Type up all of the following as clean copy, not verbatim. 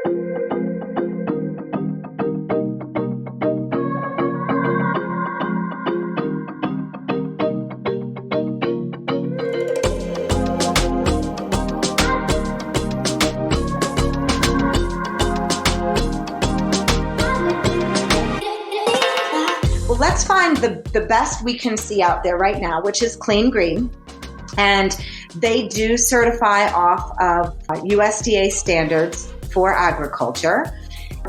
Let's find the best we can see out there right now, which is Clean Green. And they do certify off of USDA standards for agriculture.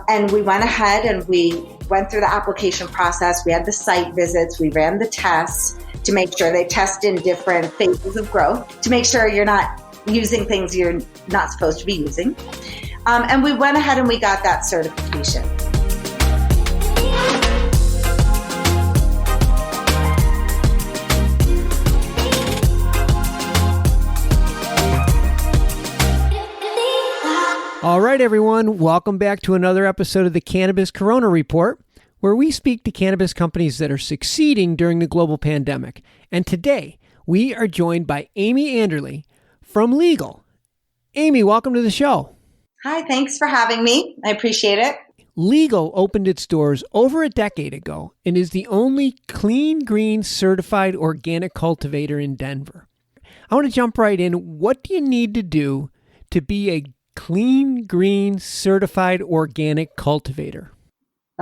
And we went ahead and we went through the application process. We had the site visits. We ran the tests to make sure they test in different phases of growth to make sure you're not using things you're not supposed to be using. And we went ahead and we got that certification. All right, everyone. Welcome back to another episode of the Cannabis Corona Report, where we speak to cannabis companies that are succeeding during the global pandemic. And today, we are joined by Amy Andrle from Leagle. Amy, welcome to the show. Hi, thanks for having me. I appreciate it. Leagle opened its doors over a decade ago and is the only clean green certified organic cultivator in Denver. I want to jump right in. What do you need to do to be a clean green certified organic cultivator?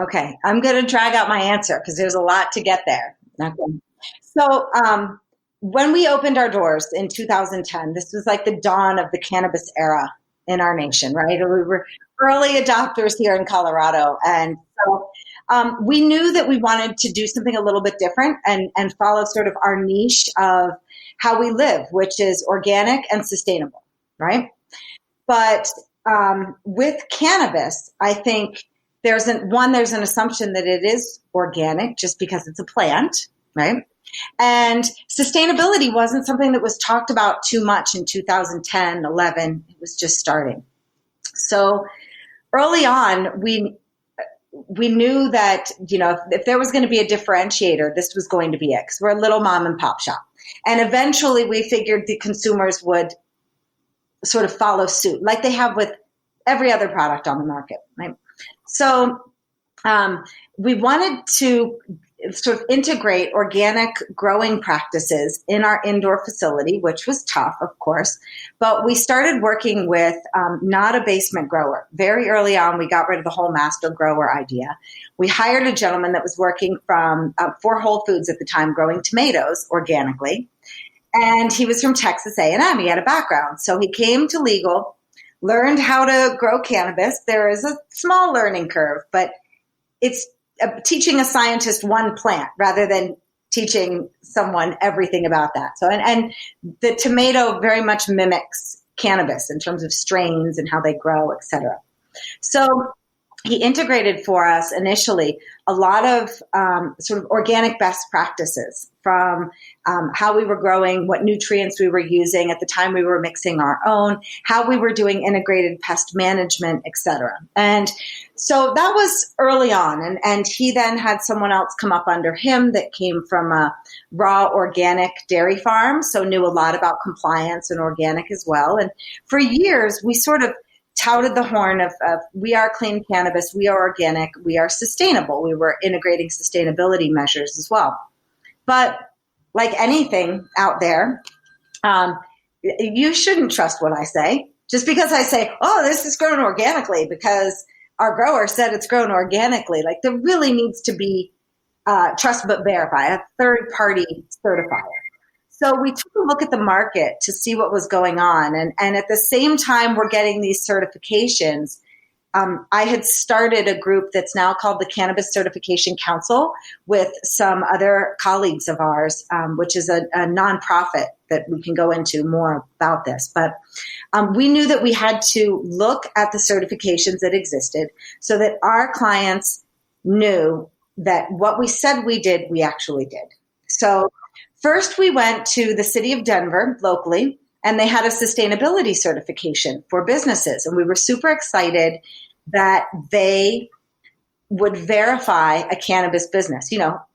Okay, I'm going to drag out my answer because there's a lot to get there. Okay. So when we opened our doors in 2010, this was like the dawn of the cannabis era in our nation, right? We were early adopters here in Colorado. And so we knew that we wanted to do something a little bit different and follow sort of our niche of how we live, which is organic and sustainable, right? But with cannabis, I think there's an assumption that it is organic just because it's a plant, right? And sustainability wasn't something that was talked about too much in 2010, 11. It was just starting. So early on, we knew that, if there was going to be a differentiator, this was going to be it, because we're a little mom and pop shop. And eventually we figured the consumers would sort of follow suit like they have with every other product on the market, right? So we wanted to sort of integrate organic growing practices in our indoor facility, which was tough, of course, but we started working with not a basement grower. Very early on, we got rid of the whole master grower idea. We hired a gentleman that was working for Whole Foods at the time, growing tomatoes organically. And he was from Texas A&M. He had a background. So he came to Leagle, learned how to grow cannabis. There is a small learning curve, but it's teaching a scientist one plant rather than teaching someone everything about that. So, and the tomato very much mimics cannabis in terms of strains and how they grow, et cetera. So he integrated for us initially a lot of sort of organic best practices from how we were growing, what nutrients we were using. At the time, we were mixing our own, how we were doing integrated pest management, et cetera. And so that was early on. And he then had someone else come up under him that came from a raw organic dairy farm, so knew a lot about compliance and organic as well. And for years, we sort of touted the horn of we are clean cannabis, we are organic, we are sustainable. We were integrating sustainability measures as well. But like anything out there, you shouldn't trust what I say. Just because I say, oh, this is grown organically because our grower said it's grown organically. Like there really needs to be trust but verify, a third-party certifier. So we took a look at the market to see what was going on. And at the same time we're getting these certifications, I had started a group that's now called the Cannabis Certification Council with some other colleagues of ours, which is a nonprofit that we can go into more about this. But we knew that we had to look at the certifications that existed so that our clients knew that what we said we did, we actually did. So first, we went to the city of Denver locally, and they had a sustainability certification for businesses. And we were super excited that they would verify a cannabis business,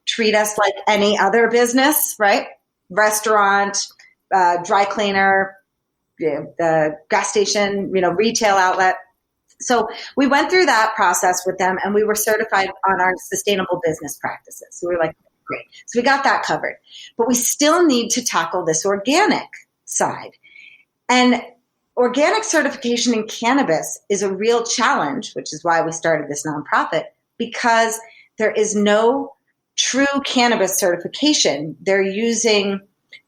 treat us like any other business, right? Restaurant, dry cleaner, the gas station, retail outlet, So we went through that process with them, and we were certified on our sustainable business practices. So we were like, great. So we got that covered. But we still need to tackle this organic side. And organic certification in cannabis is a real challenge, which is why we started this nonprofit, because there is no true cannabis certification. They're using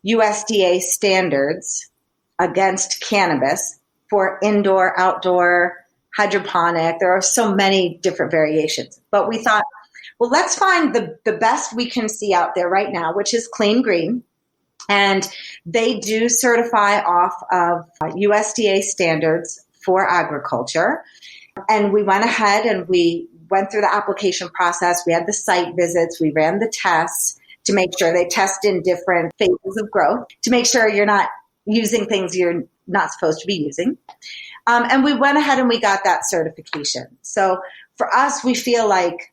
USDA standards against cannabis for indoor, outdoor, hydroponic. There are so many different variations. But we thought, well, let's find the best we can see out there right now, which is Clean Green. And they do certify off of USDA standards for agriculture. And we went ahead and we went through the application process. We had the site visits. We ran the tests to make sure they test in different phases of growth to make sure you're not using things you're not supposed to be using. And we went ahead and we got that certification. So for us, we feel like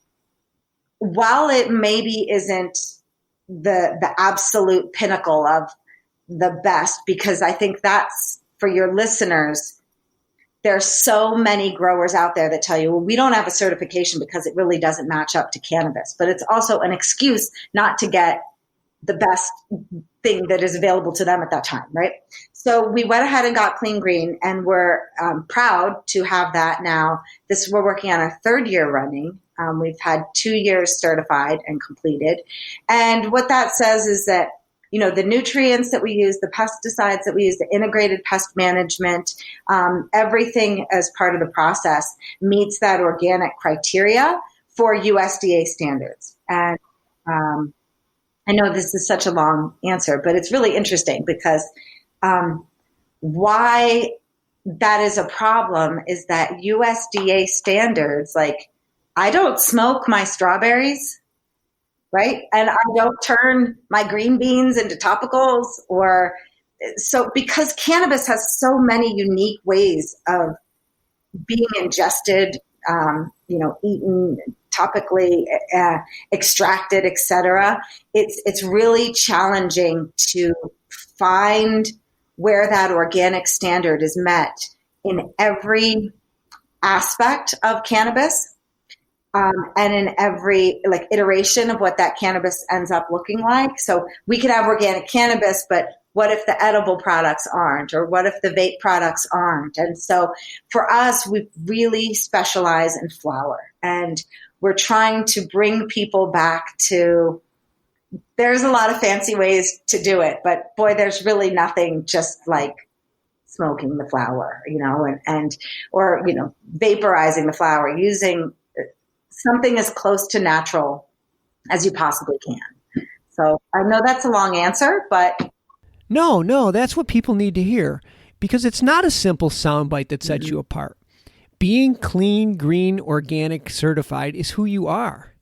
while it maybe isn't the absolute pinnacle of the best, because I think that's for your listeners, there's so many growers out there that tell you, well, we don't have a certification because it really doesn't match up to cannabis. But it's also an excuse not to get the best thing that is available to them at that time, right? So we went ahead and got Clean Green, and we're proud to have that now. We're working on our third year running. We've had 2 years certified and completed. And what that says is that, the nutrients that we use, the pesticides that we use, the integrated pest management, everything as part of the process meets that organic criteria for USDA standards. And I know this is such a long answer, but it's really interesting because why that is a problem is that USDA standards, like, I don't smoke my strawberries, right? And I don't turn my green beans into topicals because cannabis has so many unique ways of being ingested, eaten topically, extracted, etc. It's really challenging to find where that organic standard is met in every aspect of cannabis. And in every iteration of what that cannabis ends up looking like. So we could have organic cannabis, but what if the edible products aren't? Or what if the vape products aren't? And so for us, we really specialize in flower. And we're trying to bring people back to, there's a lot of fancy ways to do it, but boy, there's really nothing just like smoking the flower, or vaporizing the flower, using something as close to natural as you possibly can. So I know that's a long answer, but... No, that's what people need to hear, because it's not a simple soundbite that sets you apart. Being clean, green, organic certified is who you are.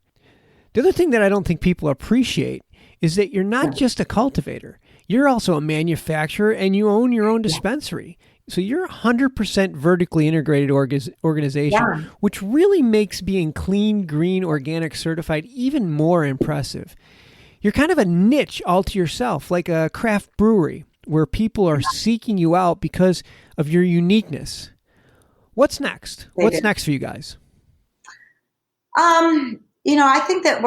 The other thing that I don't think people appreciate is that you're not just a cultivator. You're also a manufacturer, and you own your own dispensary. So you're a 100% vertically integrated organization, which really makes being clean, green, organic certified even more impressive. You're kind of a niche all to yourself, like a craft brewery, where people are seeking you out because of your uniqueness. What's next? What's next for you guys? I think that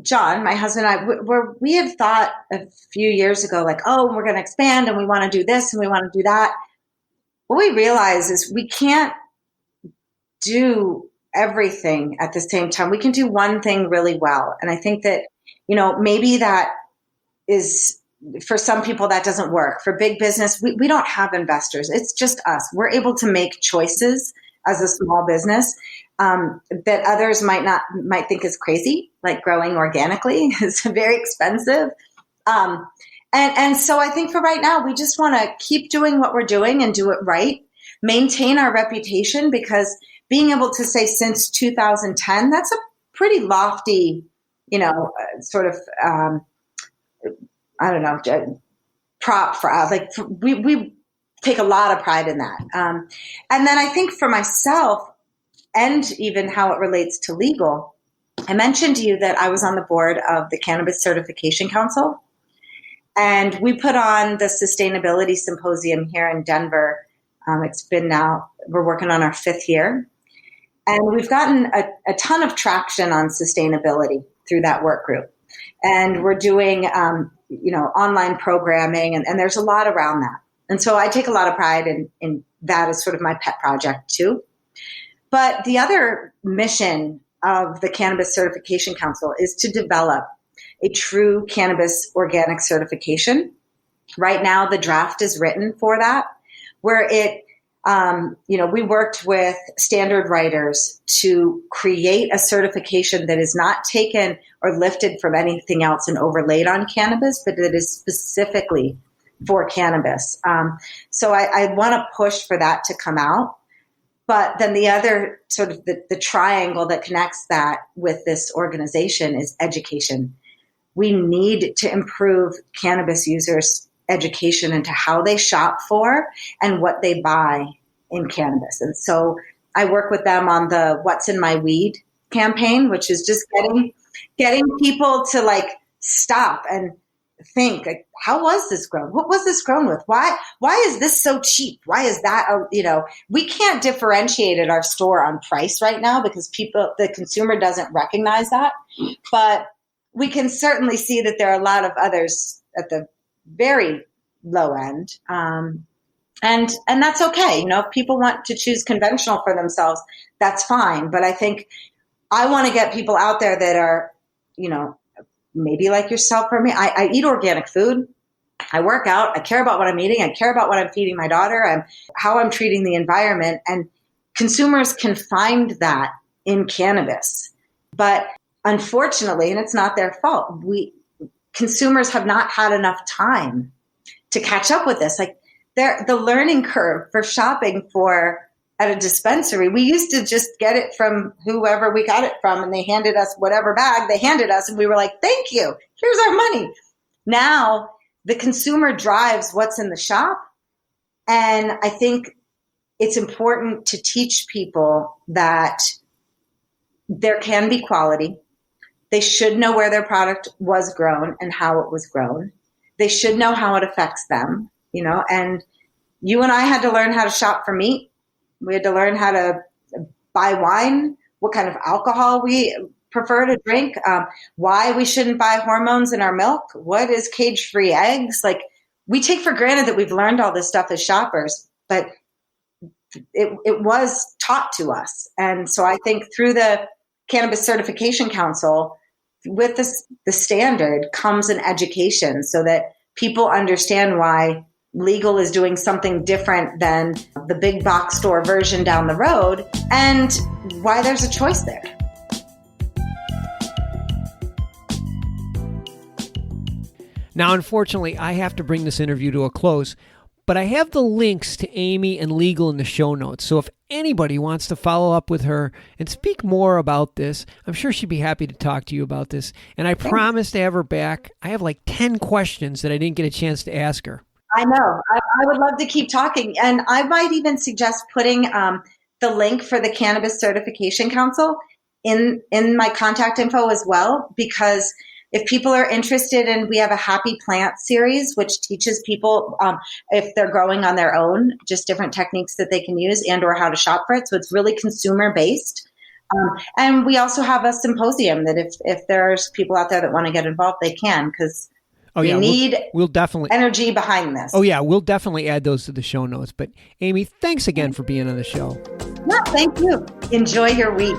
John, my husband and I, we had thought a few years ago, we're going to expand and we want to do this and we want to do that. What we realize is we can't do everything at the same time. We can do one thing really well. And I think that, maybe that is, for some people, that doesn't work. For big business, we don't have investors. It's just us. We're able to make choices as a small business that others might think is crazy, like growing organically is very expensive. And so I think for right now, we just want to keep doing what we're doing and do it right, maintain our reputation, because being able to say since 2010, that's a pretty lofty, prop for us. We take a lot of pride in that. And then I think for myself, and even how it relates to Leagle, I mentioned to you that I was on the board of the Cannabis Certification Council. And we put on the Sustainability Symposium here in Denver. It's been now We're working on our 5th year. And we've gotten a ton of traction on sustainability through that work group. And we're doing, online programming, and there's a lot around that. And so I take a lot of pride in that as sort of my pet project too. But the other mission of the Cannabis Certification Council is to develop a true cannabis organic certification. Right now, the draft is written for that, where we worked with standard writers to create a certification that is not taken or lifted from anything else and overlaid on cannabis, but that is specifically for cannabis. So I want to push for that to come out. But then the other sort of the triangle that connects that with this organization is education. We need to improve cannabis users' education into how they shop for and what they buy in cannabis. And so I work with them on the What's in My Weed campaign, which is just getting people to like stop and think, like, how was this grown? What was this grown with? Why is this so cheap? Why is that? We can't differentiate at our store on price right now because the consumer doesn't recognize that. But we can certainly see that there are a lot of others at the very low end. And that's okay. If people want to choose conventional for themselves, that's fine. But I think I want to get people out there that are, maybe like yourself or me. I eat organic food. I work out. I care about what I'm eating. I care about what I'm feeding my daughter and how I'm treating the environment. And consumers can find that in cannabis. But unfortunately, and it's not their fault, consumers have not had enough time to catch up with this. Like the learning curve for shopping at a dispensary, we used to just get it from whoever we got it from, and they handed us whatever bag they handed us, and we were like, thank you, here's our money. Now the consumer drives what's in the shop, and I think it's important to teach people that there can be quality. They should know where their product was grown and how it was grown. They should know how it affects them, and you and I had to learn how to shop for meat. We had to learn how to buy wine, what kind of alcohol we prefer to drink, why we shouldn't buy hormones in our milk, what is cage-free eggs. Like, we take for granted that we've learned all this stuff as shoppers, but it was taught to us. And so I think through the Cannabis Certification Council, with the standard comes an education so that people understand why Leagle is doing something different than the big box store version down the road, and why there's a choice there. Now, unfortunately, I have to bring this interview to a close, but I have the links to Amy and Leagle in the show notes. So if anybody wants to follow up with her and speak more about this, I'm sure she'd be happy to talk to you about this. And I promise to have her back. I have like 10 questions that I didn't get a chance to ask her. I know. I would love to keep talking. And I might even suggest putting the link for the Cannabis Certification Council in my contact info as well, because if people are interested in, we have a Happy Plant series, which teaches people if they're growing on their own, just different techniques that they can use and or how to shop for it. So it's really consumer based. And we also have a symposium that if there's people out there that want to get involved, they can, because we'll definitely energy behind this. Oh yeah, we'll definitely add those to the show notes. But Amy, thanks again for being on the show. No, thank you. Enjoy your week.